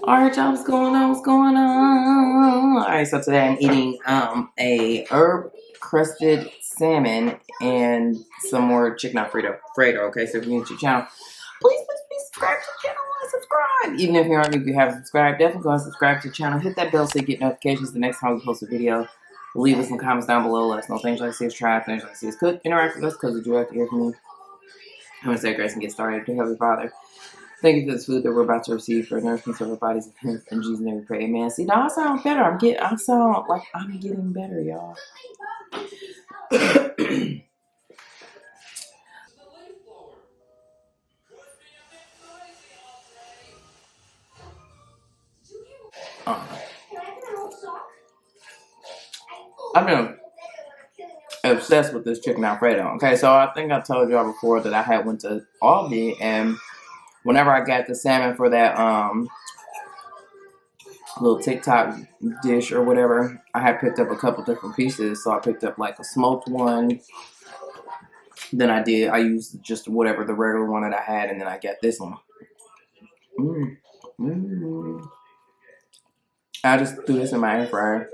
Alright, y'all, what's going on? What's going on? Alright, so today I'm eating a herb crusted salmon and some more chicken Alfredo. Okay, so if you're new to your channel, please subscribe to the channel and subscribe. Even if you aren't, if you haven't subscribed, definitely go and subscribe to the channel. Hit that bell so you get notifications the next time we post a video. Leave us some comments down below. Let us know things like to see us try, things like to see us cook. Interact with us because we do have to hear from you. I'm going to say grace and get started. Dear Heavenly Father, thank you for this food that we're about to receive for nourishment of our bodies and in Jesus' name we pray, amen. See, now I sound better. I sound like I'm getting better, y'all. I've been obsessed with this chicken Alfredo. Okay, so I think I told y'all before that I had went to Aldi, and whenever I got the salmon for that little TikTok dish or whatever, I had picked up a couple different pieces. So I picked up like a smoked one. Then I used just whatever the regular one that I had, and then I got this one. I just threw this in my air fryer.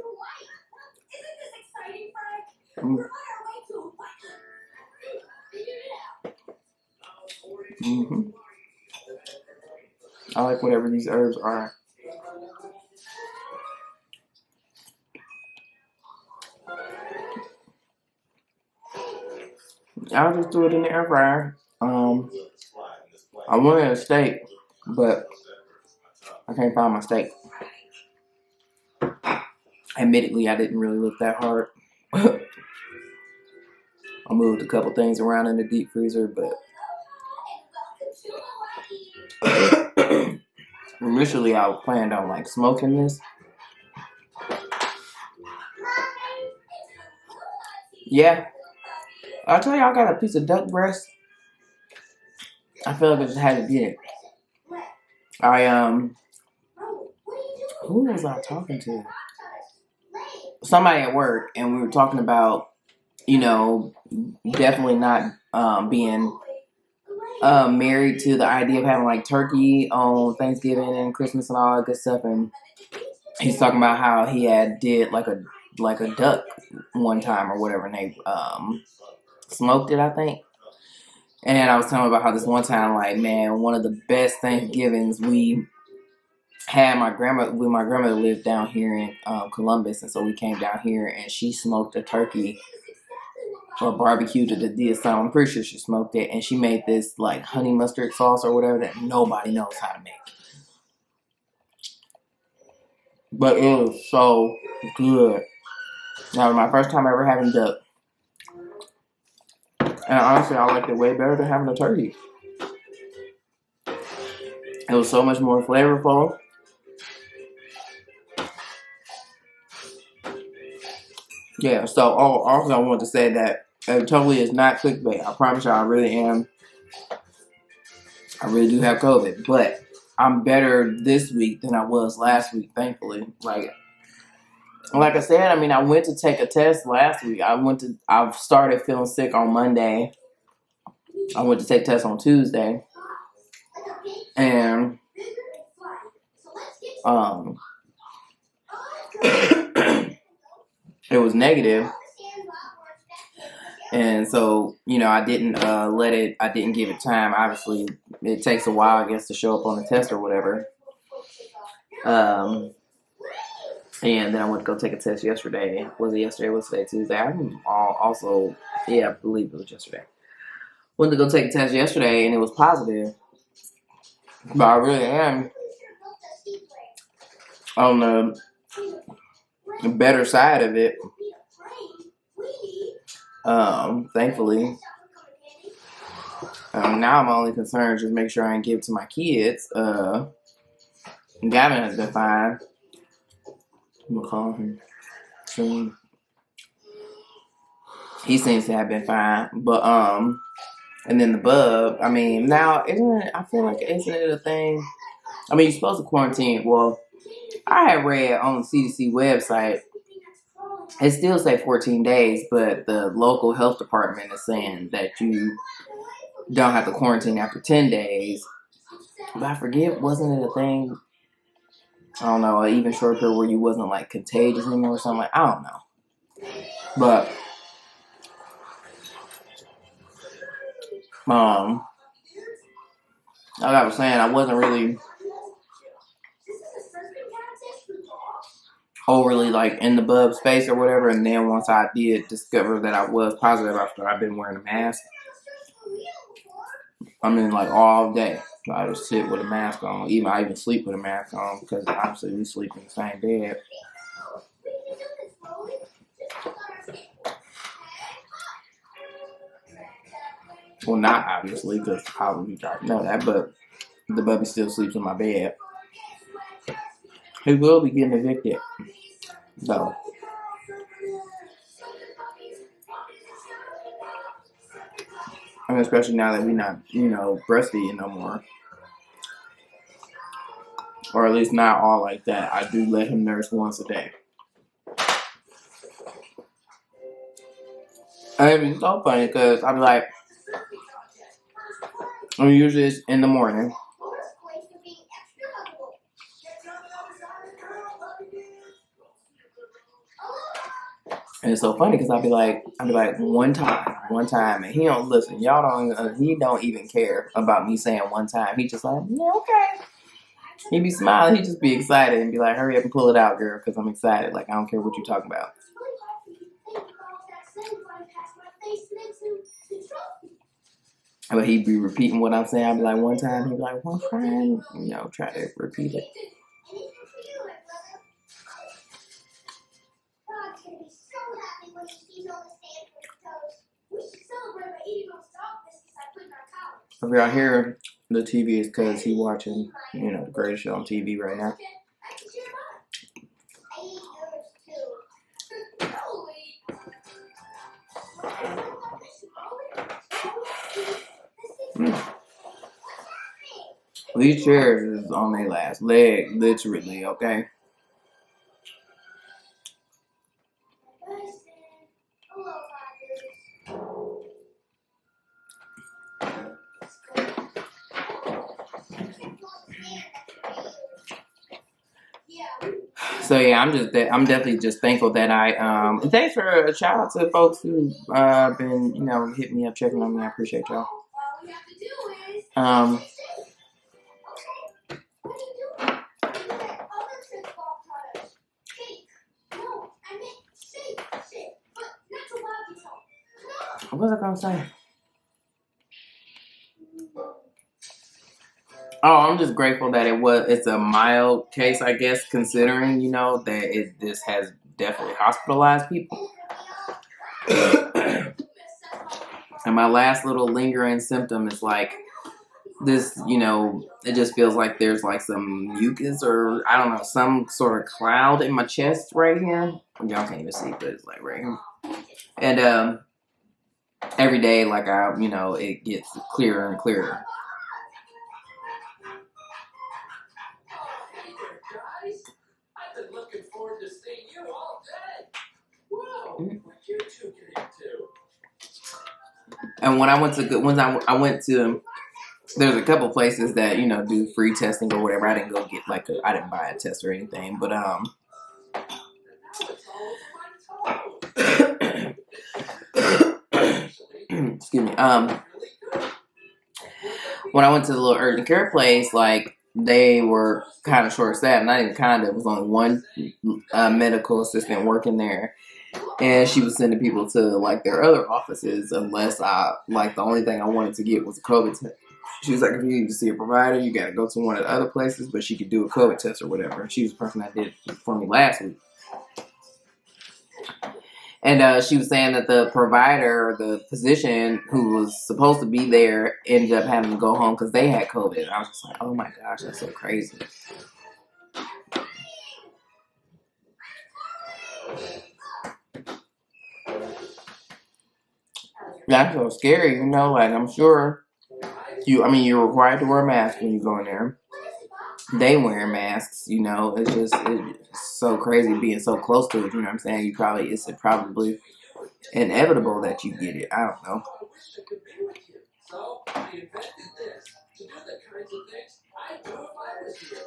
I like whatever these herbs are. I just threw it in the air fryer. I wanted a steak, but I can't find my steak. Admittedly, I didn't really look that hard. I moved a couple things around in the deep freezer, but initially I planned on like smoking this. Yeah, I'll tell you, I got a piece of duck breast. I feel like I just had to get it. Who was I talking to? Somebody at work, and we were talking about, you know, definitely not being married to the idea of having like turkey on Thanksgiving and Christmas and all that good stuff. And he's talking about how he had did like a duck one time or whatever, and they smoked it, I think. And I was telling him about how this one time, like, man, one of the best Thanksgivings we had, my grandmother lived down here in Columbus, and so we came down here and she smoked a turkey or barbecued it at this time. I'm pretty sure she smoked it, and she made this like honey mustard sauce or whatever that nobody knows how to make. But it was so good. That was my first time ever having duck. And honestly, I liked it way better than having a turkey. It was so much more flavorful. Yeah, so also I want to say that it totally is not clickbait. I promise y'all, I really am. I really do have COVID, but I'm better this week than I was last week, thankfully. Like I said, I mean, I went to take a test last week. I started feeling sick on Monday. I went to take tests on Tuesday. And it was negative. And so, you know, I didn't give it time. Obviously, it takes a while, I guess, to show up on the test or whatever. And then I went to go take a test yesterday. Was it yesterday? Was today? Tuesday? I believe it was yesterday. Went to go take a test yesterday, and it was positive. But I really am on the better side of it. Thankfully. Now I'm only concerned just make sure I ain't give it to my kids. Gavin has been fine. I'm gonna call him soon. He seems to have been fine. But and then the bug, I mean, now isn't it a thing? I mean, you're supposed to quarantine. Well, I had read on the CDC website, it still say 14 days, but the local health department is saying that you don't have to quarantine after 10 days. But I forget, wasn't it a thing I don't know, an even short period where you wasn't like contagious anymore or something. Like, I don't know. But like I was saying, I wasn't really overly like in the bub space or whatever. And then once I did discover that I was positive after I've been wearing a mask, I mean, like all day, I just sit with a mask on. I even sleep with a mask on because obviously we sleep in the same bed. Well, not obviously, because probably y'all know that, but the bubby still sleeps in my bed. He will be getting evicted, though. I mean, especially now that we're not, you know, breastfeeding no more. Or at least not all like that. I do let him nurse once a day. And it's so funny because I'm like, usually it's in the morning. And it's so funny because I'll be like one time, and he don't listen. He don't even care about me saying one time. He just like, yeah, okay. He be smiling. He just be excited and be like, hurry up and pull it out, girl, because I'm excited. Like, I don't care what you're talking about. But he'd be repeating what I'm saying. I'd be like, one time, he'd be like, one friend, you know, try to repeat it. If y'all hear the TV, is because he's watching, you know, the greatest show on TV right now. These chairs is on their last leg, literally, okay? So yeah, I'm definitely just thankful that and thanks for a shout out to folks who been, you know, hitting me up, checking on me. I appreciate y'all. What was I gonna say? Oh, I'm just grateful that it's a mild case, I guess, considering, you know, that this has definitely hospitalized people. And my last little lingering symptom is like this, you know, it just feels like there's like some mucus or I don't know, some sort of cloud in my chest right here. Y'all can't even see, but it's like right here. And every day, like you know, it gets clearer and clearer. I've been looking forward to seeing you all day. Whoa, what you two get into? And when I went to, there's a couple places that, you know, do free testing or whatever. I didn't go get I didn't buy a test or anything, but excuse me. When I went to the little urgent care place, like they were kind of short-staffed. Not even kind of. It was only one medical assistant working there, and she was sending people to like their other offices unless the only thing I wanted to get was a COVID test. She was like, if you need to see a provider, you got to go to one of the other places, but she could do a COVID test or whatever. She was the person that did it for me last week. And she was saying that the provider or the physician who was supposed to be there ended up having to go home because they had COVID. And I was just like, oh my gosh, that's so crazy. That's so scary, you know, like I'm sure you're required to wear a mask when you go in there. They wearing masks, you know, it's so crazy being so close to it, you know what I'm saying? It's probably inevitable that you get it. I don't know. So I invented this to do the kinds of things I do if I was here.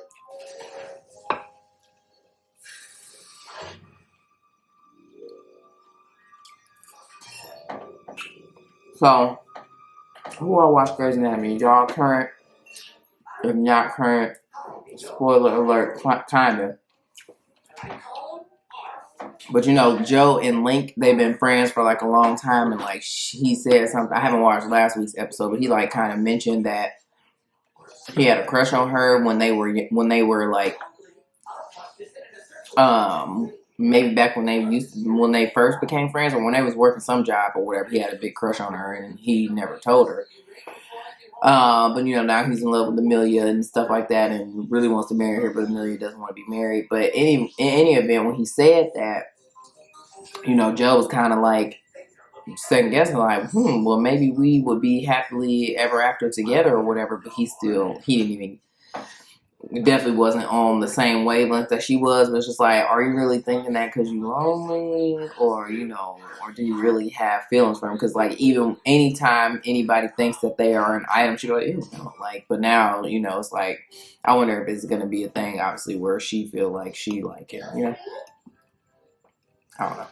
So, who all watch Grey's Anatomy? Y'all current? If not current, spoiler alert, kinda. But you know, Joe and Link, they've been friends for like a long time, and like he said something. I haven't watched last week's episode, but he like kind of mentioned that he had a crush on her when they were like maybe back when they first became friends, or when they was working some job or whatever. He had a big crush on her, and he never told her. But you know, now he's in love with Amelia and stuff like that, and really wants to marry her, but Amelia doesn't want to be married. But in any event, when he said that, you know, Joe was kind of like second guessing, like, well, maybe we would be happily ever after together or whatever. But he didn't even, definitely wasn't on the same wavelength that she was. But it's just like, are you really thinking that because you lonely, or you know, or do you really have feelings for him? Because like, even anytime anybody thinks that they are an item, she goes, ew, no. Like, but now, you know, it's like, I wonder if it's gonna be a thing, obviously, where she feel like she like him, you know. I don't know.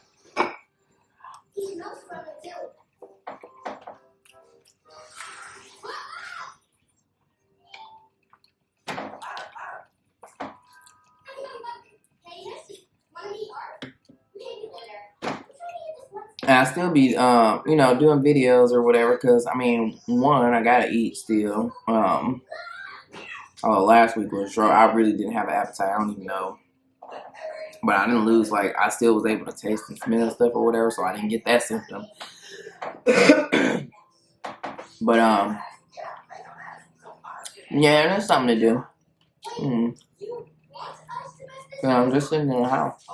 And I still be, you know, doing videos or whatever, because, I mean, one, I gotta eat still. Last week was short. I really didn't have an appetite. I don't even know. But I didn't lose, like, I still was able to taste and smell stuff or whatever, so I didn't get that symptom. But, yeah, that's something to do. So I'm just sitting in the house.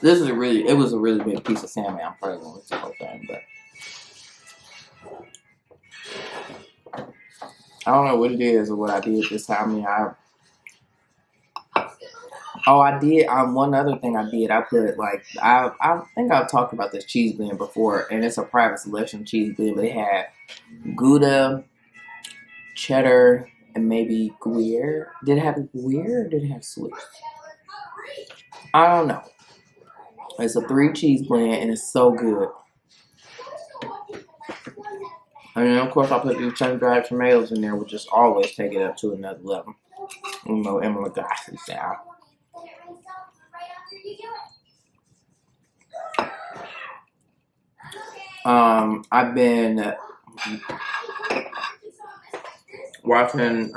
It was a really big piece of salmon. I'm probably going to eat the whole thing, but I don't know what it is or what I did this time. I mean, I did. One other thing I did, I put like, I think I've talked about this cheese blend before, and it's a private selection cheese blend, but it had Gouda, cheddar, and maybe Gruyere. Did it have Gruyere or did it have Swiss? I don't know. It's a 3 cheese blend, and it's so good. And then, of course, I put these sun-dried tomatoes in there, which just always take it up to another level. You know, Emma Lagasse style. I've been watching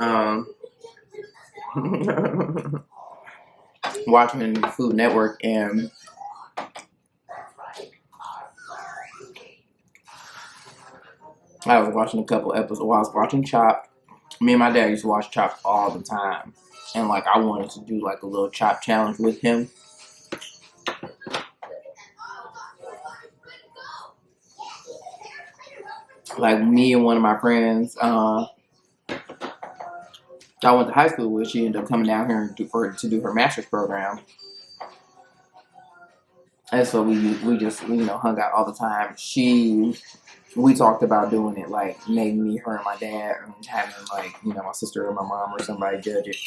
watching Food Network, and I was watching a couple episodes while I was watching Chopped. Me and my dad used to watch Chopped all the time, and like I wanted to do like a little Chopped challenge with him. Like me and one of my friends, I went to high school with. She ended up coming down here to do her master's program, and so we just hung out all the time. We talked about doing it, like maybe me, her, and my dad, and having like my sister or my mom or somebody judge it.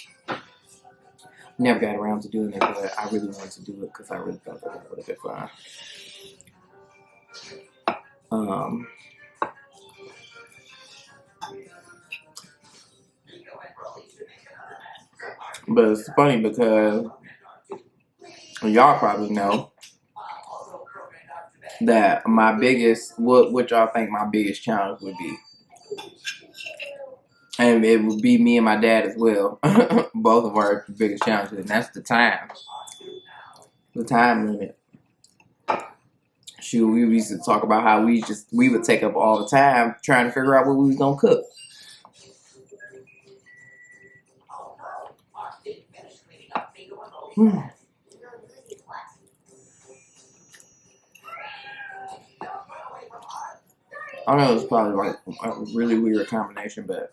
Never got around to doing it, but I really wanted to do it because I really thought that would have been fun. But it's funny because y'all probably know that my biggest, what y'all think my biggest challenge would be. And it would be me and my dad as well. Both of our biggest challenges, and that's the time. The time limit. Shoot, we used to talk about how we would take up all the time trying to figure out what we was gonna cook. I know it's probably like a really weird combination, but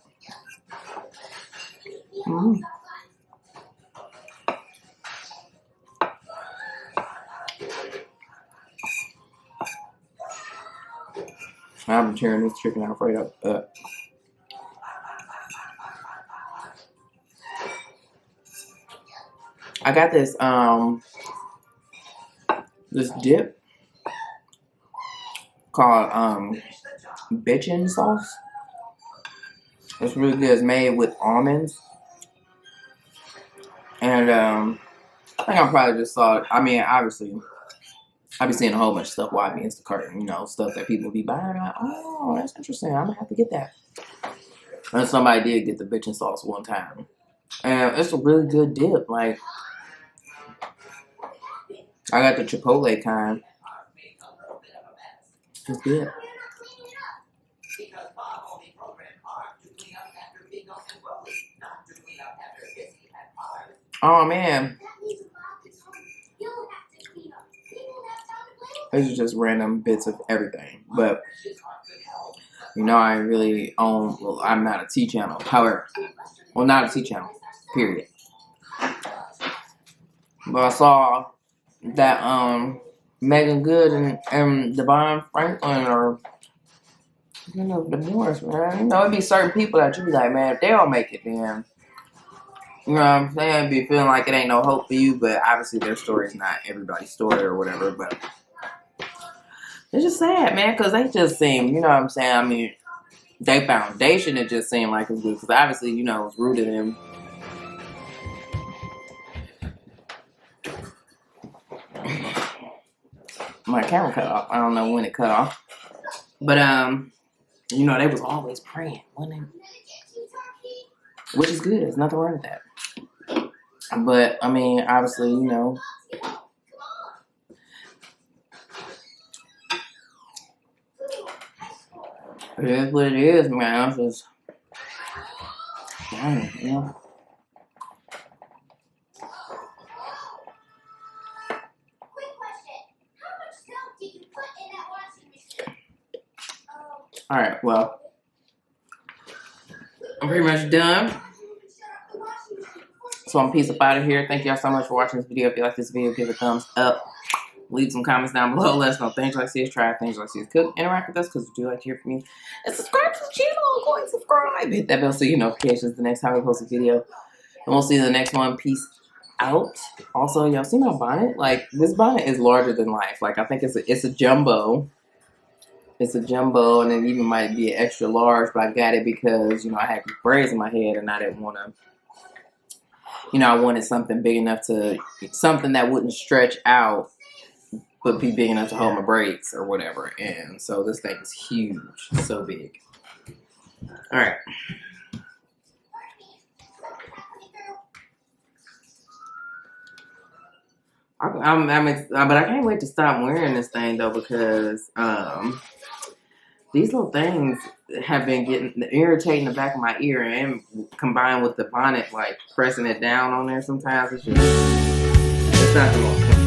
I'm tearing this chicken Alfredo up. I got this this dip called bitchin sauce. It's really good. It's made with almonds. And I think I probably just saw it. I mean, obviously, I be seeing a whole bunch of stuff while I be Instacarting, you know, stuff that people be buying. I'm like, oh, that's interesting. I'm gonna have to get that. And somebody did get the bitchin sauce one time. And it's a really good dip. Like, I got the Chipotle kind. It's good. Oh man, these are just random bits of everything. But you know, I really own. Well, I'm not a T channel. However, well, not a T channel. Period. But I saw that Megan Good and Devon Franklin or you know the Morris, man. You know, it'd be certain people that you be like, man, if they don't make it, then you know what I'm saying? Be feeling like it ain't no hope for you, but obviously their story is not everybody's story or whatever. But it's just sad, man, because they just seem, you know what I'm saying? I mean, their foundation, it just seemed like it's good because obviously, you know, it's rooted in. My camera cut off. I don't know when it cut off, but you know, they was always praying, wasn't they? Which is good. There's nothing wrong with that. But I mean, obviously, you know, it is what it is, man. It's just, dang, you know. All right, well, I'm pretty much done. So I'm peace up out of here. Thank y'all so much for watching this video. If you like this video, give it a thumbs up. Leave some comments down below. Let us know things you like to see us try, things you like to see us cook. Interact with us because we do like to hear from you. And subscribe to the channel. Go and subscribe. Hit that bell so you get notifications the next time we post a video. And we'll see you in the next one. Peace out. Also, y'all see my bonnet? Like, this bonnet is larger than life. Like, I think it's a jumbo. It's a jumbo, and it even might be an extra large, but I got it because, you know, I had braids in my head, and I didn't want to, you know, I wanted something big enough to, something that wouldn't stretch out, but be big enough to hold my braids or whatever. And so this thing is huge, so big. All right. But I can't wait to stop wearing this thing though because these little things have been getting irritating the back of my ear, and combined with the bonnet like pressing it down on there sometimes, it's not the most